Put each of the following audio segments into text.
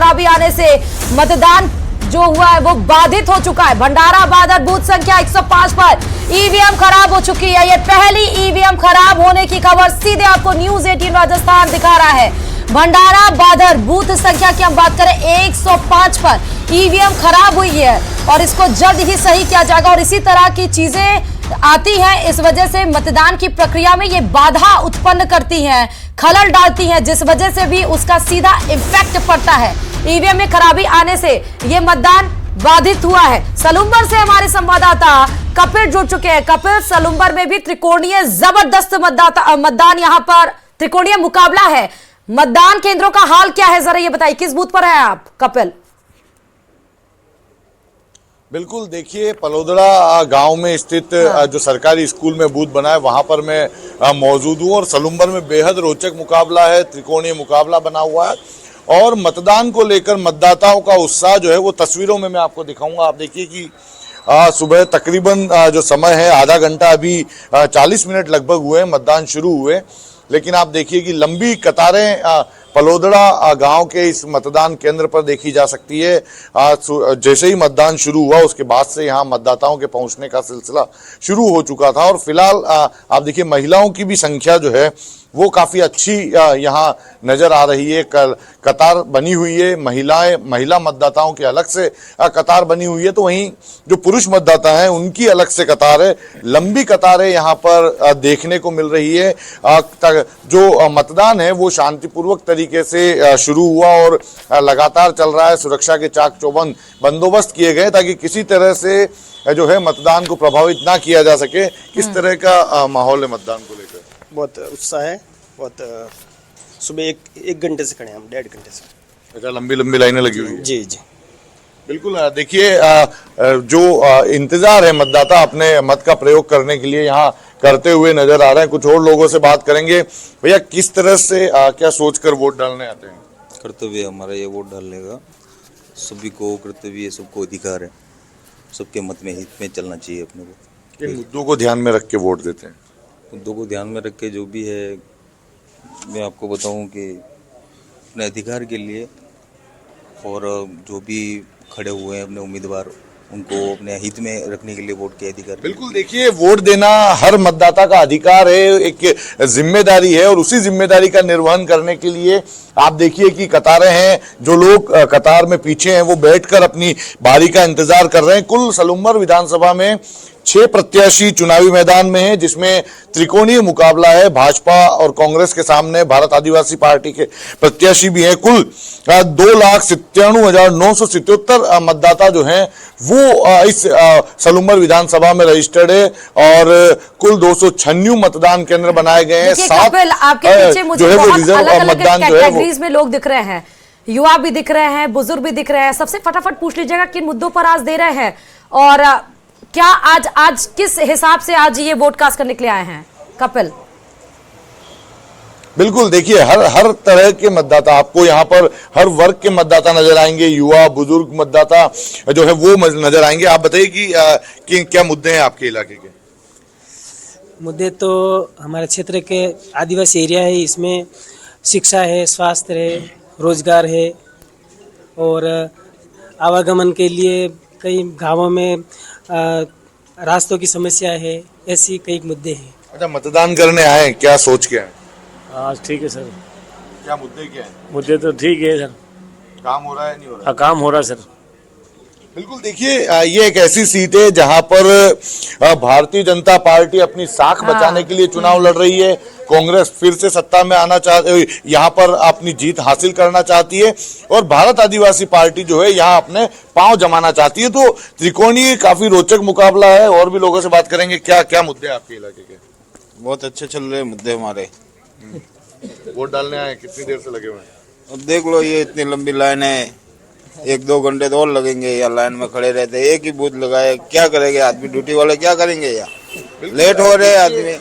खराबी आने से मतदान जो हुआ है वो बाधित हो चुका है। भंडारा बादर बूथ संख्या 105 पर ईवीएम खराब हो चुकी है। ये पहली ईवीएम खराब होने की खबर सीधे आपको न्यूज 18 राजस्थान दिखा रहा है। भंडारा बादर बूथ संख्या की हम बात करें 105 पर ईवीएम खराब हुई है और इसको जल्द ही सही किया जाएगा। और इसी तरह की चीजें आती हैं, इस वजह से मतदान की प्रक्रिया में ये बाधा उत्पन्न करती हैं, खलल डालती हैं, जिस वजह से भी उसका सीधा इम्पैक्ट पड़ता है। ईवीएम में खराबी आने से ये मतदान बाधित हुआ है। सलूम्बर से हमारे संवाददाता कपिल जुड़ चुके हैं। कपिल, सलूम्बर में भी त्रिकोणीय जबरदस्त मतदान यहाँ पर त्रिकोणीय मुकाबला है। मतदान केंद्रों का हाल क्या है, जरा ये बताइए, किस बूथ पर है आप कपिल? बिल्कुल, देखिए पलोदड़ा गांव में स्थित जो सरकारी स्कूल में बूथ बना है वहां पर मैं मौजूद हूं और सलूम्बर में बेहद रोचक मुकाबला है, त्रिकोणीय मुकाबला बना हुआ है और मतदान को लेकर मतदाताओं का उत्साह जो है वो तस्वीरों में मैं आपको दिखाऊंगा। आप देखिए कि सुबह तकरीबन जो समय है आधा घंटा अभी 40 मिनट लगभग हुए मतदान शुरू हुए, लेकिन आप देखिए कि लंबी कतारें पलोदड़ा गांव के इस मतदान केंद्र पर देखी जा सकती है। जैसे ही मतदान शुरू हुआ उसके बाद से यहां मतदाताओं के पहुंचने का सिलसिला शुरू हो चुका था और फिलहाल आप देखिए महिलाओं की भी संख्या जो है वो काफी अच्छी यहाँ नजर आ रही है। कतार बनी हुई है, महिला मतदाताओं की अलग से कतार बनी हुई है, तो वहीं जो पुरुष मतदाता हैं उनकी अलग से कतार है। लंबी कतारें यहाँ पर देखने को मिल रही है। जो मतदान है वो शांतिपूर्वक तरीके से शुरू हुआ और लगातार चल रहा है। सुरक्षा के चाक चौबंद बंदोबस्त किए गए ताकि किसी तरह से जो है मतदान को प्रभावित ना किया जा सके। किस तरह का माहौल है मतदान को लेकर? बहुत उत्साह है, बहुत सुबह एक घंटे से खड़े हैं हम, 1.5 घंटे से। अच्छा, लंबी लाइनें लगी हुई है? जी जी बिल्कुल। देखिए जो इंतजार है मतदाता अपने मत का प्रयोग करने के लिए यहाँ करते हुए नजर आ रहे हैं। कुछ और लोगों से बात करेंगे। भैया, किस तरह से क्या सोचकर वोट डालने आते हैं? कर्तव्य हमारा ये वोट डालने का, सभी को कर्तव्य, सबको अधिकार है, सबके मत में हित में चलना चाहिए अपने को। किन मुद्दों को ध्यान में रख के वोट देते हैं? मुद्दों को ध्यान में रख के जो भी है, मैं आपको बताऊं कि अपने अधिकार के लिए और जो भी खड़े हुए हैं अपने उम्मीदवार, उनको अपने हित में रखने के लिए वोट के अधिकार। बिल्कुल, देखिए वोट देना हर मतदाता का अधिकार है, एक जिम्मेदारी है और उसी जिम्मेदारी का निर्वहन करने के लिए आप देखिए कि कतारें हैं। जो लोग कतार में पीछे हैं वो बैठकर अपनी बारी का इंतजार कर रहे हैं। कुल सलूम्बर विधानसभा में 6 प्रत्याशी चुनावी मैदान में हैं, जिसमें त्रिकोणीय मुकाबला है। भाजपा और कांग्रेस के सामने भारत आदिवासी पार्टी के प्रत्याशी भी हैं। कुल 2,97,977 मतदाता जो हैं वो इस सलूम्बर विधानसभा में रजिस्टर्ड है और कुल 296 मतदान केंद्र बनाए गए हैं। 7 आपके पीछे मुझे जो है वो बहुत रिजर्व मतदान जो है वो में लोग दिख रहे हैं, युवा भी दिख रहे हैं, बुजुर्ग भी दिख रहे हैं। सबसे फटाफट पूछ लीजिएगा किन मुद्दों पर आज दे रहे हैं और क्या आज किस हिसाब से आज ये वोट कास्ट करने के लिए आए हैं कपिल? बिल्कुल, देखिए हर तरह के मतदाता आपको यहाँ पर हर वर्ग के मतदाता नजर आएंगे। युवा, बुजुर्ग मतदाता जो है वो नजर आएंगे। आप बताइए कि क्या मुद्दे हैं आपके इलाके के? मुद्दे तो हमारे क्षेत्र के आदिवासी एरिया है, इसमें शिक्षा है, स्वास्थ्य है, रोजगार है और आवागमन के लिए कई गांवों में रास्तों की समस्या है। ऐसी कई मुद्दे हैं। अच्छा, मतदान करने आए, क्या सोच के आए? हाँ ठीक है सर। क्या मुद्दे क्या है? मुद्दे तो ठीक है सर। काम हो रहा है नहीं हो रहा? हाँ, काम हो रहा है सर। बिल्कुल, देखिए ये एक ऐसी सीट है जहां पर भारतीय जनता पार्टी अपनी साख बचाने के लिए चुनाव लड़ रही है। कांग्रेस फिर से सत्ता में आना यहाँ पर अपनी जीत हासिल करना चाहती है और भारत आदिवासी पार्टी जो है यहाँ अपने पांव जमाना चाहती है। तो त्रिकोणीय काफी रोचक मुकाबला है। और भी लोगों से बात करेंगे। क्या क्या मुद्दे आपके इलाके के? बहुत अच्छे चल रहे मुद्दे हमारे। वोट डालने आए, कितनी देर से लगे हुए हैं? अब देख लो, ये इतनी लंबी लाइन है, 1-2 घंटे तो और लगेंगे या लाइन में खड़े रहते। एक ही बूथ लगाए, क्या करेंगे आदमी? ड्यूटी वाले क्या करेंगे? यार लेट हो रहे आदमी।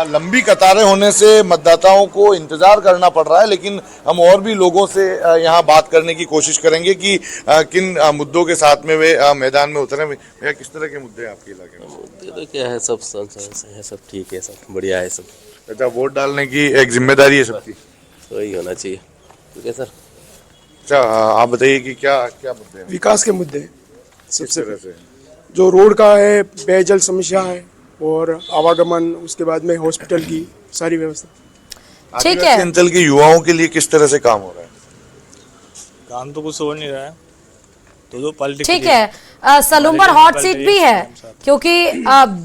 लंबी कतारें होने से मतदाताओं को इंतजार करना पड़ रहा है, लेकिन हम और भी लोगों से यहाँ बात करने की कोशिश करेंगे कि किन मुद्दों के साथ में वे मैदान में उतरे। भैया, किस तरह के मुद्दे हैं आपके इलाके में? मुद्दे तो क्या है, सब सब ठीक है, सब बढ़िया है सब। अच्छा, वोट डालने की एक जिम्मेदारी है सबकी, तो यही होना चाहिए। ठीक है सर। अच्छा, आप बताइए कि क्या क्या मुद्दे हैं? विकास के मुद्दे किस तरह से? जो रोड का है, पेयजल समस्या है और आवागमन, उसके बाद में हॉस्पिटल की सारी व्यवस्था। ठीक आदिवासी है। अंचल के युवाओं के लिए किस तरह से काम हो रहा है? काम तो कुछ हो नहीं रहा है, तो पॉलिटिक्स ठीक है। सलूम्बर हॉट सीट भी है क्योंकि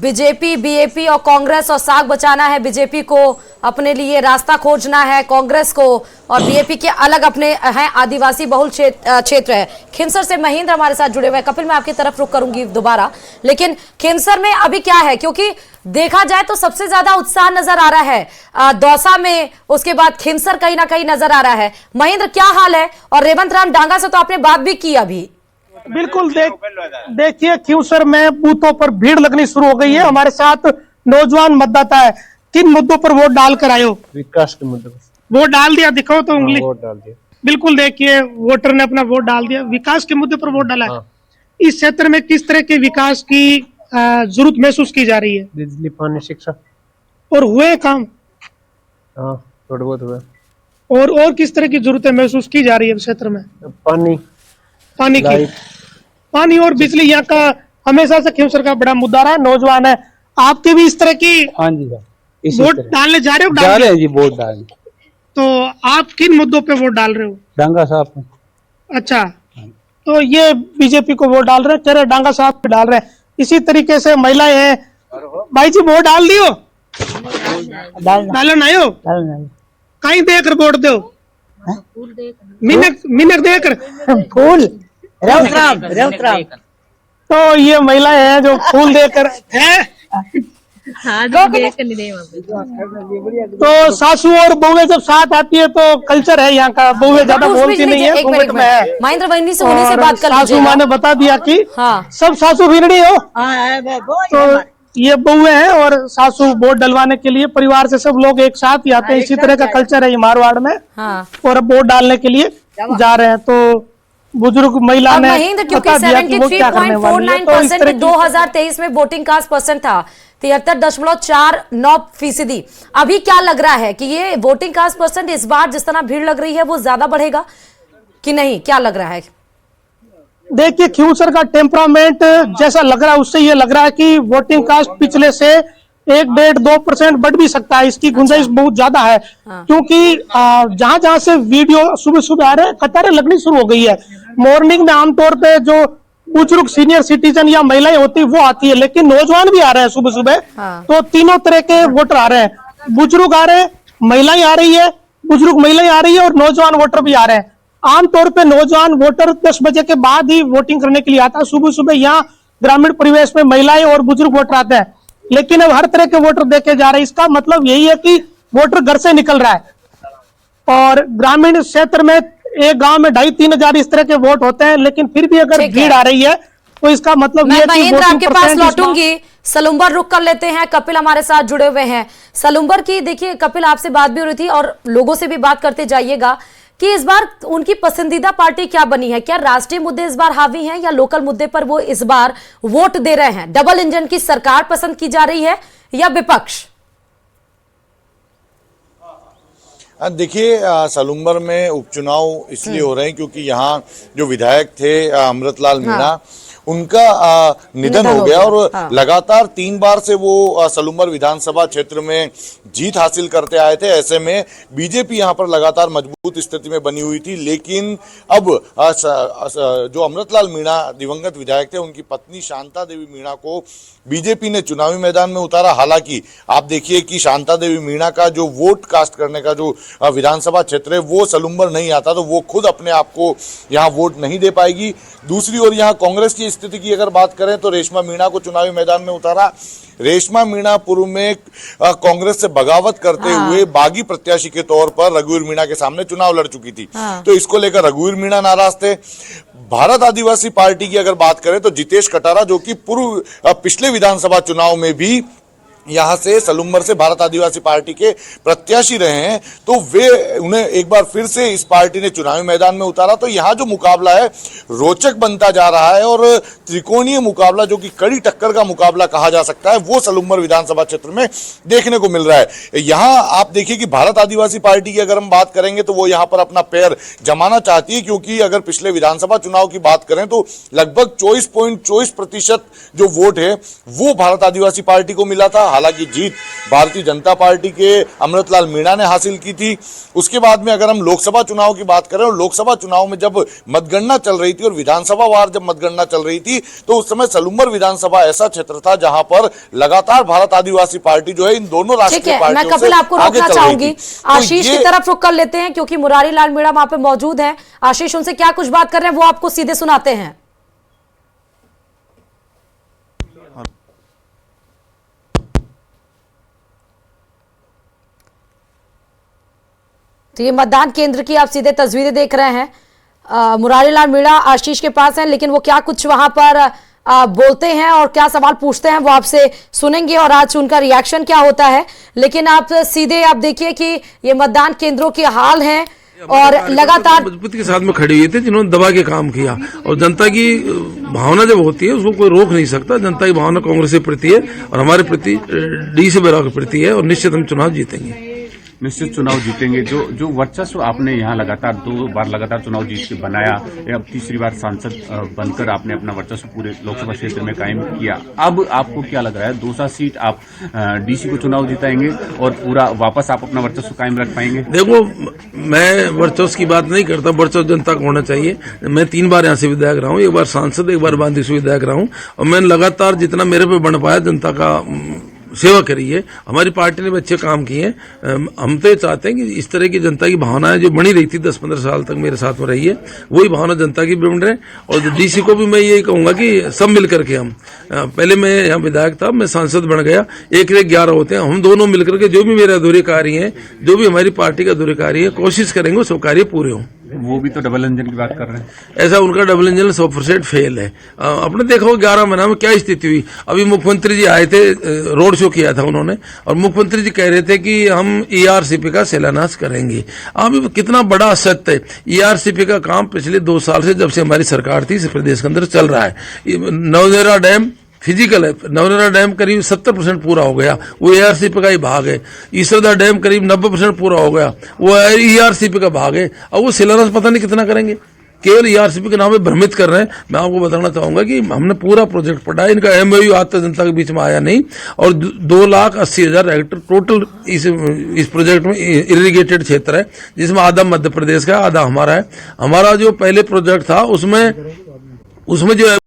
बीजेपी, बीएपी और कांग्रेस, और साग बचाना है बीजेपी को, अपने लिए रास्ता खोजना है कांग्रेस को, और बीएपी के अलग अपने हैं आदिवासी बहुल क्षेत्र है। खिमसर से महेंद्र हमारे साथ जुड़े हुए हैं। कपिल, मैं आपकी तरफ रुख करूंगी दोबारा, लेकिन खिमसर में अभी क्या है, क्योंकि देखा जाए तो सबसे ज्यादा उत्साह नजर आ रहा है दौसा में, उसके बाद खिमसर कहीं ना कहीं नजर आ रहा है। महेंद्र, क्या हाल है? और रेवंत राम डांगा से तो आपने बात भी की अभी। बिल्कुल, देखिए खिमसर में बूथों पर भीड़ लगनी शुरू हो गई है। हमारे साथ नौजवान मतदाता है। किन मुद्दों पर वोट डाल कर आयो? विकास के मुद्दे पर वोट डाल दिया, दिखाओ तो उंगली। वोट डाल दिया। बिल्कुल, देखिए वोटर ने अपना वोट डाल दिया, विकास के मुद्दे पर वोट डाला है। इस क्षेत्र में किस तरह के विकास की जरूरत महसूस की जा रही है? बिजली, पानी, शिक्षा। और हुए काम? हाँ, थोड़े बहुत हुए। और किस तरह की जरूरतें महसूस की जा रही है क्षेत्र में? पानी की, पानी और बिजली यहाँ का हमेशा से खिमसर का बड़ा मुद्दा रहा। नौजवान है, आपके भी इस तरह की हाँ जी सर, वोट डालने जा रहे हो? जा रहे हैं जी, वोट डालने। तो आप किन मुद्दों पे वोट डाल रहे हो? डांगा साहब। अच्छा, तो ये बीजेपी को वोट डाल रहे हैं, कह रहे डांगा साहब पे डाल रहे हैं। इसी तरीके से महिलाएं हैं। भाई जी, वोट डाल दियो? डालन आयो? कहीं देकर वोट दो? मिनक देकर फूल राम। तो ये महिलाएं हैं जो फूल देकर है। तो सासू और बहुएं जब साथ आती है तो कल्चर है यहाँ का, बहुएं ज्यादा बोलती नहीं है, घूंघट में है। महेंद्र वहीं से बात कर सासू माँ ने बता दिया कि हाँ, सब सासू भिड़नी हो। तो ये बहुएं हैं और सासू वोट डलवाने के लिए परिवार से सब लोग एक साथ ही आते हैं। इसी तरह का कल्चर है ये मारवाड़ में। हाँ। और अब वोट डालने के लिए जा रहे हैं। तो बुजुर्ग महिला ने महेंद्र, क्योंकि बता दिया कि वो क्या करने वाली है। तो इस तरह 2023 में वोटिंग कास्ट परसेंट था 73.49%। अभी क्या लग रहा है कि ये वोटिंग कास्ट परसेंट इस बार जिस तरह भीड़ लग रही है वो ज्यादा बढ़ेगा कि नहीं? क्या लग रहा है? देखिए, खिमसर का टेम्परामेंट जैसा लग रहा है उससे ये लग रहा है कि वोटिंग कास्ट पिछले से 1-1.5-2% बढ़ भी सकता है। इसकी गुंजाइश बहुत ज्यादा है। क्योंकि जहां जहां से वीडियो सुबह सुबह आ रहे हैं, कतारें लगनी शुरू हो गई है। मॉर्निंग में आमतौर पे जो बुजुर्ग सीनियर सिटीजन या महिलाएं होती है वो आती है, लेकिन नौजवान भी आ रहे हैं सुबह सुबह। तो तीनों तरह के वोटर आ रहे हैं। बुजुर्ग आ रहे हैं, महिलाएं आ रही है, बुजुर्ग महिलाएं आ रही है और नौजवान वोटर भी आ रहे हैं। आमतौर पे नौजवान वोटर 10 बजे के बाद ही वोटिंग करने के लिए आता है। सुबह सुबह यहाँ ग्रामीण परिवेश में महिलाएं और बुजुर्ग वोटर आते हैं, लेकिन अब हर तरह के वोटर देखे जा रहे हैं। इसका मतलब यही है कि वोटर घर से निकल रहा है। और ग्रामीण क्षेत्र में एक गांव में 2,500-3 हजार इस तरह के वोट होते हैं, लेकिन फिर भी अगर भीड़ आ रही है तो इसका मतलब मैं महेंद्र आपके पास लौटूंगी। सलूम्बर रुक कर लेते हैं। कपिल हमारे साथ जुड़े हुए हैं सलूम्बर की। देखिए कपिल, आपसे बात भी हो रही थी और लोगों से भी बात करते जाइएगा कि इस बार उनकी पसंदीदा पार्टी क्या बनी है? क्या राष्ट्रीय मुद्दे इस बार हावी हैं या लोकल मुद्दे पर वो इस बार वोट दे रहे हैं? डबल इंजन की सरकार पसंद की जा रही है या विपक्ष? देखिए, सलूम्बर में उपचुनाव इसलिए हो रहे हैं क्योंकि यहाँ जो विधायक थे अमृतलाल मीणा, उनका निधन हो गया और लगातार 3 बार से वो सलूम्बर विधानसभा क्षेत्र में जीत हासिल करते आए थे। ऐसे में बीजेपी यहाँ पर लगातार मजबूत स्थिति में बनी हुई थी, लेकिन अब जो अमृतलाल मीणा दिवंगत विधायक थे, उनकी पत्नी शांता देवी मीणा को बीजेपी ने चुनावी मैदान में उतारा। हालांकि आप देखिए कि शांता देवी मीणा का जो वोट कास्ट करने का जो विधानसभा क्षेत्र है वो सलूम्बर नहीं आता, तो वो खुद अपने आप को यहाँ वोट नहीं दे पाएगी। दूसरी ओर यहाँ कांग्रेस की स्थिति की अगर बात करें तो रेशमा मीणा को चुनावी मैदान में उतारा। रेशमा मीणा पूर्व में कांग्रेस से बगावत करते हुए बागी प्रत्याशी के तौर पर रघुवीर मीणा के सामने चुनाव लड़ चुकी थी। तो इसको लेकर रघुवीर मीणा नाराज थे। भारत आदिवासी पार्टी की अगर बात करें तो जितेश कटारा, जो कि पिछले विधानसभा चुनाव में भी यहाँ से सलूम्बर से भारत आदिवासी पार्टी के प्रत्याशी रहे हैं, तो वे उन्हें एक बार फिर से इस पार्टी ने चुनावी मैदान में उतारा। तो यहाँ जो मुकाबला है रोचक बनता जा रहा है और त्रिकोणीय मुकाबला, जो कि कड़ी टक्कर का मुकाबला कहा जा सकता है, वो सलूम्बर विधानसभा क्षेत्र में देखने को मिल रहा है। यहाँ आप देखिए कि भारत आदिवासी पार्टी की अगर हम बात करेंगे तो वो यहाँ पर अपना पैर जमाना चाहती है, क्योंकि अगर पिछले विधानसभा चुनाव की बात करें तो लगभग 24.24% जो वोट है वो भारत आदिवासी पार्टी को मिला था। हालांकि जीत भारतीय जनता पार्टी के अमृतलाल मीणा ने हासिल की थी। उसके बाद में अगर हम लोकसभा चुनाव की बात करें, और लोकसभा चुनाव में जब मतगणना चल रही थी और विधानसभा वार जब मतगणना चल रही थी, तो उस समय सलूम्बर विधानसभा ऐसा क्षेत्र था जहां पर लगातार भारत आदिवासी पार्टी जो है इन दोनों राष्ट्रीय पार्टियों मैं कपिल आपको रोकना चाहूंगी, आशीष की तरफ रुख कर लेते हैं क्योंकि मुरारी लाल मीणा वहां पे मौजूद है। आशीष उनसे क्या कुछ बात कर रहे हैं वो आपको सीधे सुनाते हैं। तो ये मतदान केंद्र की आप सीधे तस्वीरें देख रहे हैं। मुरारी लाल मीणा आशीष के पास हैं, लेकिन वो क्या कुछ वहां पर बोलते हैं और क्या सवाल पूछते हैं वो आपसे सुनेंगे और आज उनका रिएक्शन क्या होता है। लेकिन आप सीधे आप देखिए कि ये मतदान केंद्रों के हाल हैं और लगातार मजबूती के साथ में खड़ी हुई थी, जिन्होंने दबा के काम किया। और जनता की भावना जब होती है उसको कोई रोक नहीं सकता। जनता की भावना कांग्रेस के प्रति है और हमारे प्रति डी से बेरा के प्रति है और निश्चित हम चुनाव जीतेंगे। निश्चित चुनाव जीतेंगे। जो वर्चस्व आपने यहाँ लगातार 2 बार लगातार चुनाव जीत के बनाया, अब तीसरी बार सांसद बनकर आपने अपना वर्चस्व पूरे लोकसभा क्षेत्र में कायम किया, अब आपको क्या लग रहा है दूसरा सीट आप डीसी को चुनाव जिताएंगे और पूरा वापस आप अपना वर्चस्व कायम रख पाएंगे? देखो, मैं वर्चस्व की बात नहीं करता, वर्चस्व जनता को होना चाहिए। मैं 3 बार यहाँ से विधायक रहा हूँ, 1 बार सांसद, 1 बार बांदी से विधायक रहा हूँ और मैं लगातार जितना मेरे पे बन पाया जनता का सेवा करी है। हमारी पार्टी ने भी अच्छे काम किए हैं। हम तो ये चाहते हैं कि इस तरह की जनता की भावनाएं जो बनी रही थी 10-15 साल तक मेरे साथ में रही है, वही भावना जनता की भी बन रहे। और डीसी को भी मैं यही कहूंगा कि सब मिलकर के हम, पहले मैं यहाँ विधायक था, मैं सांसद बन गया, 1-11 होते हैं, हम दोनों मिलकर के जो भी मेरे अधूरे कार्य हैं, जो भी हमारी पार्टी के अधूरे कार्य है, कोशिश करेंगे सब कार्य पूरे हों। वो भी तो डबल इंजन की बात कर रहे हैं। ऐसा उनका डबल इंजन 100% फेल है। अपने देखो 11 महीना में क्या स्थिति हुई। अभी मुख्यमंत्री जी आए थे, रोड शो किया था उन्होंने, और मुख्यमंत्री जी कह रहे थे कि हम ERCP का शिलान्यास करेंगे। अभी कितना बड़ा असत्य है। ERCP का काम पिछले 2 साल से, जब से हमारी सरकार थी, इस प्रदेश के अंदर चल रहा है। नवनेरा डैम फिजिकल है, नवनेरा डैम करीब 70% पूरा हो गया, वो ERCP का ही भाग है। ईसरदा डैम करीब 90% पूरा हो गया, वो ERCP का भाग है। और वो शिलान्यास पता नहीं कितना करेंगे, केवल ERCP के नाम पे भ्रमित कर रहे हैं। मैं आपको बताना चाहूंगा कि हमने पूरा प्रोजेक्ट पढ़ा, इनका MOU आज तक जनता के बीच में आया नहीं। और 2,80,000 हेक्टेयर टोटल इस प्रोजेक्ट में इरिगेटेड क्षेत्र है, जिसमें आधा मध्य प्रदेश का, आधा हमारा है। हमारा जो पहले प्रोजेक्ट था उसमें जो